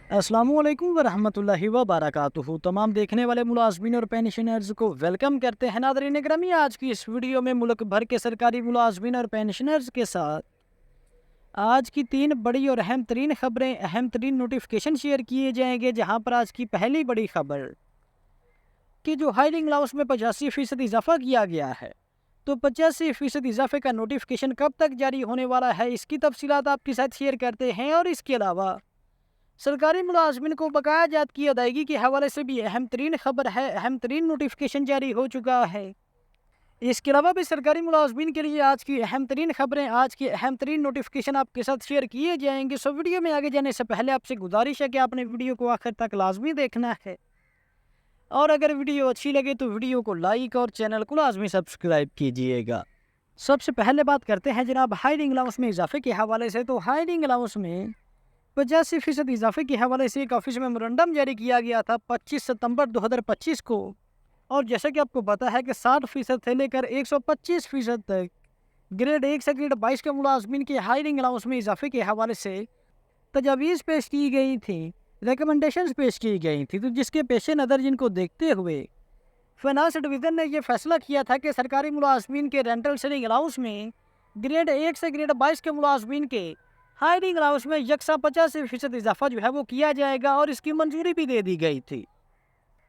अस्सलामु अलैकुम वरहमतुल्लाहि वबरकातुहू। तमाम देखने वाले मुलाजमीन और पेंशनर्स को वेलकम करते हैं। नाज़रीन ग्रामी, आज की इस वीडियो में मुल्क भर के सरकारी मुलाजमीन और पेंशनर्स के साथ आज की 3 बड़ी और अहम तरीन खबरें, अहम तरीन नोटिफिकेशन शेयर किए जाएंगे। जहां पर आज की पहली बड़ी खबर कि जो हायरिंग अलाउंस में 85% इजाफा किया गया है, तो 85% इजाफे का नोटिफिकेशन कब तक जारी होने वाला है, इसकी तफसीलात आपके साथ शेयर करते हैं। और इसके अलावा सरकारी मुलाजमिन को बकाया जात की अदायगी के हवाले से भी अहम तरीन खबर है, अहम तरीन नोटिफिकेशन जारी हो चुका है। इसके अलावा भी सरकारी मुलाजमिन के लिए आज की अहम तरीन खबरें, आज के अहम तरीन नोटिफिकेशन आपके साथ शेयर किए जाएंगे। सो वीडियो में आगे जाने से पहले आपसे गुजारिश है कि आपने वीडियो को आखिर तक लाजमी देखना है, और अगर वीडियो अच्छी लगे तो वीडियो को लाइक और चैनल को लाजमी सब्सक्राइब कीजिएगा। सबसे पहले बात करते हैं जनाब हायरिंग अलाउंस में इजाफे के हवाले से। तो हायरिंग अलाउंस में 85% इजाफे के हवाले से एक ऑफिस मेमोरेंडम जारी किया गया था 25 सितंबर 2025 को। और जैसा कि आपको पता है कि 60% से लेकर 125% तक ग्रेड 1 से ग्रेड 22 के मुलाजमीन के हायरिंग अलाउंस में इजाफे के हवाले से तजावीज़ पेश की गई थी, रिकमेंडेशंस पेश की गई थी। तो जिसके पेश नज़र, जिनको देखते हुए फाइनेंस डिवीज़न ने यह फैसला किया था कि सरकारी मुलाजमीन के रेंटल शेयरिंग अलाउंस में ग्रेड 1 से ग्रेड 22 के मुलाजमीन के हायरिंग अलाउंस में यकसा 85% इजाफा जो है वो किया जाएगा, और इसकी मंजूरी भी दे दी गई थी।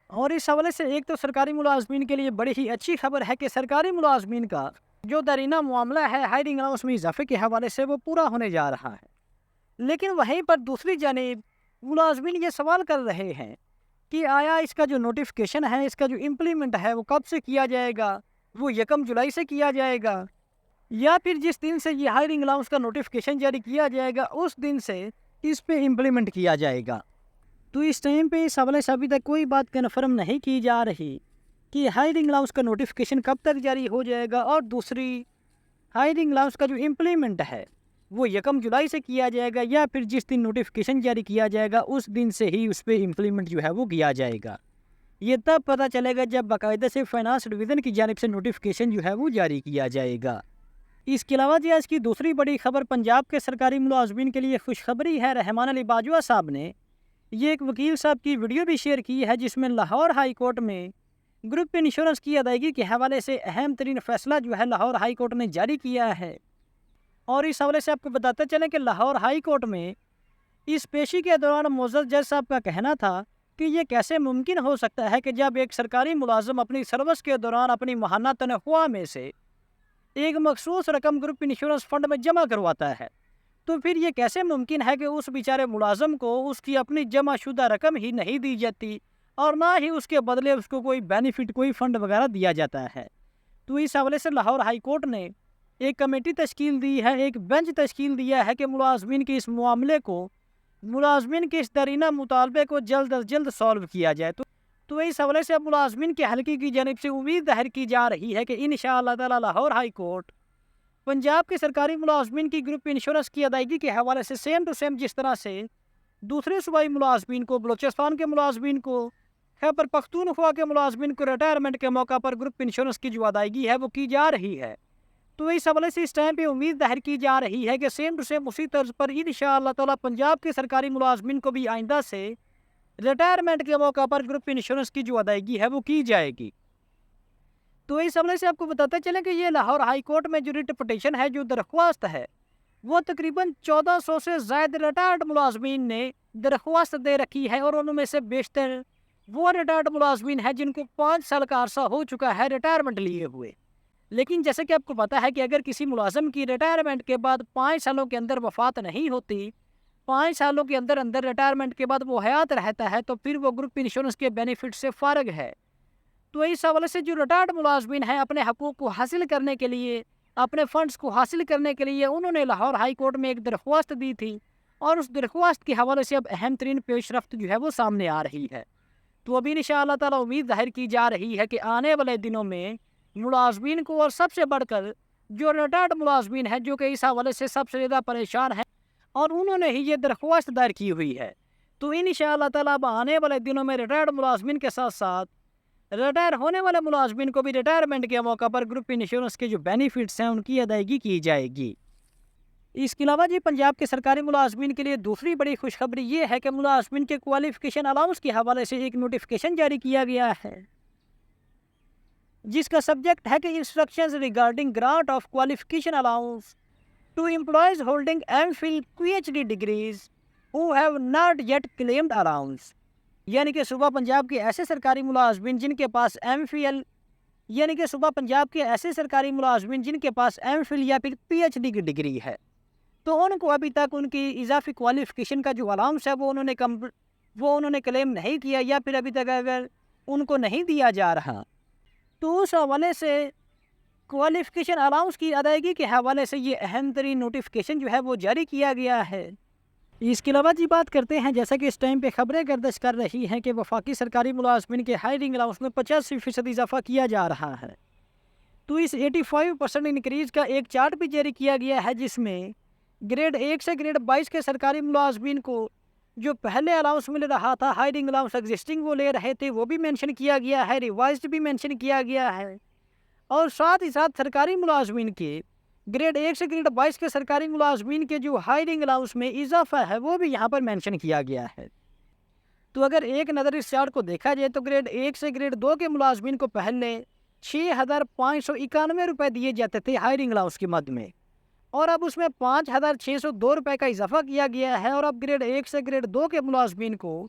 और इस हवाले से एक तो सरकारी मुलाजमीन के लिए बड़ी ही अच्छी खबर है कि सरकारी मुलाजमीन का जो दरीना मामला है हायरिंग अलाउंस में इजाफे के हवाले से, वो पूरा होने जा रहा है। लेकिन वहीं पर दूसरी जानिब मुलाजमीन ये सवाल कर रहे हैं कि आया इसका जो नोटिफिकेशन है, इसका जो इम्प्लीमेंट है, वो कब से किया जाएगा? वो 1 जुलाई से किया जाएगा, या फिर जिस दिन से ये हायरिंग अलाउंस का नोटिफिकेशन जारी किया जाएगा उस दिन से इस पे इम्प्लीमेंट किया जाएगा? तो इस टाइम पे इस हवाले से अभी तक कोई बात कन्फर्म नहीं की जा रही कि हायरिंग अलाउंस का नोटिफिकेशन कब तक जारी हो जाएगा। और दूसरी, हायरिंग अलाउंस का जो इम्प्लीमेंट है वो 1 जुलाई से किया जाएगा, या फिर जिस दिन नोटिफिकेशन जारी किया जाएगा उस दिन से ही उस पर इम्प्लीमेंट जो है वो किया जाएगा। ये तब पता चलेगा जब बाकायदा से फाइनेंस डिवीज़न की जानिब से नोटिफिकेशन जो है वो जारी किया जाएगा। इसके अलावा जी आज की दूसरी बड़ी खबर पंजाब के सरकारी मुलाजमीन के लिए खुशखबरी है। रहमान अली बाजवा साहब ने ये एक वकील साहब की वीडियो भी शेयर की है, जिसमें लाहौर हाई कोर्ट में ग्रुप इंश्योरेंस की अदायगी के हवाले से अहम तरीन फैसला जो है लाहौर हाई कोर्ट ने जारी किया है। और इस हवाले से आपको बताते चलें कि लाहौर हाई कोर्ट में इस पेशी के दौरान मोअज़्ज़ज़ जज साहब का कहना था कि ये कैसे मुमकिन हो सकता है कि जब एक सरकारी मुलाजिम अपनी सर्विस के दौरान अपनी माहाना तनख्वाह में से एक मखसूस रकम ग्रुप इंश्योरेंस फंड में जमा करवाता है, तो फिर ये कैसे मुमकिन है कि उस बेचारे मुलाजिम को उसकी अपनी जमा शुदा रकम ही नहीं दी जाती, और ना ही उसके बदले उसको कोई बेनिफिट, कोई फंड वगैरह दिया जाता है। तो इस हवाले से लाहौर हाई कोर्ट ने एक कमेटी तश्कील दी है, एक बेंच तश्कील दिया है कि मुलाजमीन के इस मामले को, मुलाजमीन के इस दरीना मुतालबे को जल्द अज जल्द सॉल्व किया जाए। तो इस हवाले से अब मुलाजमीन के हल्के की जानिब से उम्मीद जाहिर की जा रही है कि इंशाअल्लाह ताला लाहौर हाई कोर्ट पंजाब के सरकारी मुलाजमीन की ग्रुप इंश्योरेंस की अदायगी के हवाले से सेम टू सेम जिस तरह से दूसरे सूबाई मुलाजमीन को, बलोचिस्तान के मुलाजमीन को, खैबर पख्तूनख्वा के मुलाजमीन को रिटायरमेंट के मौका पर ग्रुप इंश्योरेंस की जो अदायगी है वो की जा रही है। तो इस हवाले से इस टाइम पे उम्मीद जाहिर की जा रही है कि सेम टू सेम उसी तर्ज पर इंशाअल्लाह ताला पंजाब के सरकारी मुलाजमीन को भी आइंदा से रिटायरमेंट के मौका पर ग्रुप इंश्योरेंस की जो अदायगी है वो की जाएगी। तो इस हवाले से आपको बताते चलें कि ये लाहौर हाई कोर्ट में जो रिट पिटीशन है, जो दरख्वास्त है, वो तकरीबन 1400 से ज़ायद रिटायर्ड मुलाजमीन ने दरख्वास्त दे रखी है। और उनमें से बेशतर वो रिटायर्ड मुलाजमीन है जिनको 5 साल का अरसा हो चुका है रिटायरमेंट लिए हुए। लेकिन जैसे कि आपको पता है कि अगर किसी मुलाजम की रिटायरमेंट के बाद 5 सालों के अंदर वफात नहीं होती, 5 सालों के अंदर अंदर रिटायरमेंट के बाद वो हयात रहता है, तो फिर वो ग्रुप इंश्योरेंस के बेनिफिट से फारग है। तो इस हवाले से जो रिटायर्ड मुलाजमीन हैं अपने हकूक़ को हासिल करने के लिए, अपने फंड्स को हासिल करने के लिए उन्होंने लाहौर हाई कोर्ट में एक दरख्वास्त दी थी, और उस दरख्वास्त के हवाले से अब अहम तरीन पेशरफ्त जो है वो सामने आ रही है। तो अभी इंशाअल्लाह ताला उम्मीद जाहिर की जा रही है कि आने वाले दिनों में मुलाजमीन को, और सबसे बढ़कर जो रिटायर्ड मुलाजमीन हैं जो कि इस हवाले से सबसे ज़्यादा परेशान हैं और उन्होंने ही ये दरख्वास्त दायर की हुई है, तो इंशाअल्लाह ताला अब आने वाले दिनों में रिटायर्ड मुलाजमीन के साथ साथ रिटायर होने वाले मुलाजमीन को भी रिटायरमेंट के मौका पर ग्रुप इंश्योरेंस के जो बेनिफिट्स हैं उनकी अदायगी की जाएगी। اس کے علاوہ جی پنجاب کے سرکاری ملازمین کے لیے دوسری بڑی خوشخبری یہ ہے کہ ملازمین کے کوالیفیکیشن الاؤنس کے حوالے سے ایک نوٹیفیکیشن جاری کیا گیا ہے، جس کا سبجیکٹ ہے کہ instructions regarding grant of qualification allowance to employees holding M Phil PhD degrees who have not yet claimed allowance, یعنی کہ صوبہ پنجاب کے ایسے سرکاری ملازمین جن کے پاس ایم فل یا پھر PhD کی ڈگری ہے، تو ان کو ابھی تک ان کی اضافی کوالیفیکیشن کا جو الاؤنس ہے وہ انہوں نے کلیم نہیں کیا، یا پھر ابھی تک اگر ان کو نہیں دیا جا رہا، تو اس حوالے سے کوالیفیکیشن الاؤنس کی ادائیگی کے حوالے سے یہ اہم ترین نوٹیفیکیشن جو ہے وہ جاری کیا گیا ہے۔ اس کے علاوہ جی بات کرتے ہیں، جیسا کہ اس ٹائم پہ خبریں گردش کر رہی ہیں کہ وفاقی سرکاری ملازمین کے ہائرنگ الاؤنس میں 85% اضافہ کیا جا رہا ہے، تو اس 85% انکریز کا ایک چارٹ بھی جاری کیا گیا ہے، جس میں گریڈ 1 سے گریڈ 22 کے سرکاری ملازمین کو جو پہلے الاؤنس مل رہا تھا، ہائرنگ الاؤنس ایگزسٹنگ وہ لے رہے تھے، وہ بھی مینشن کیا گیا ہے، ریوائزڈ بھی مینشن کیا گیا ہے، اور ساتھ ہی ساتھ سرکاری ملازمین کے گریڈ 1 سے گریڈ 22 کے سرکاری ملازمین کے جو ہائرنگ الاؤنس میں اضافہ ہے وہ بھی یہاں پر مینشن کیا گیا ہے۔ تو اگر ایک نظر اس چارٹ کو دیکھا جائے تو گریڈ 1 سے گریڈ 2 کے ملازمین کو پہلے 6,591 روپے دیے جاتے تھے ہائرنگ الاؤنس کی مد میں، اور اب اس میں 5,602 روپے کا اضافہ کیا گیا ہے، اور اب گریڈ 1 سے گریڈ 2 کے ملازمین کو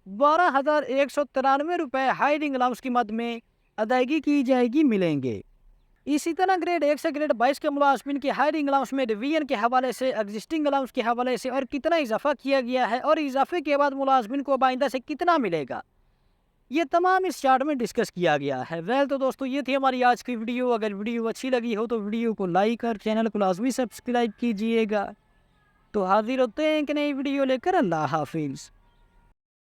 12,193 روپے ہائرنگ الاؤنس کی مد میں ادائیگی کی جائے گی ملیں گے۔ اسی طرح گریڈ 1 سے گریڈ 22 کے ملازمین کے ہائرنگ الاؤنس میں ریویژن کے حوالے سے، ایگزسٹنگ الاؤنس کے حوالے سے اور کتنا اضافہ کیا گیا ہے، اور اضافے کے بعد ملازمین کو آئندہ سے کتنا ملے گا، یہ تمام اس چارٹ میں ڈسکس کیا گیا ہے۔ تو دوستو یہ تھی ہماری آج کی ویڈیو۔ اگر ویڈیو اچھی لگی ہو تو ویڈیو کو لائک اور چینل کو لازمی سبسکرائب کیجئے گا۔ تو حاضر ہوتے ہیں ایک نئی ویڈیو لے کر، اللہ حافظ۔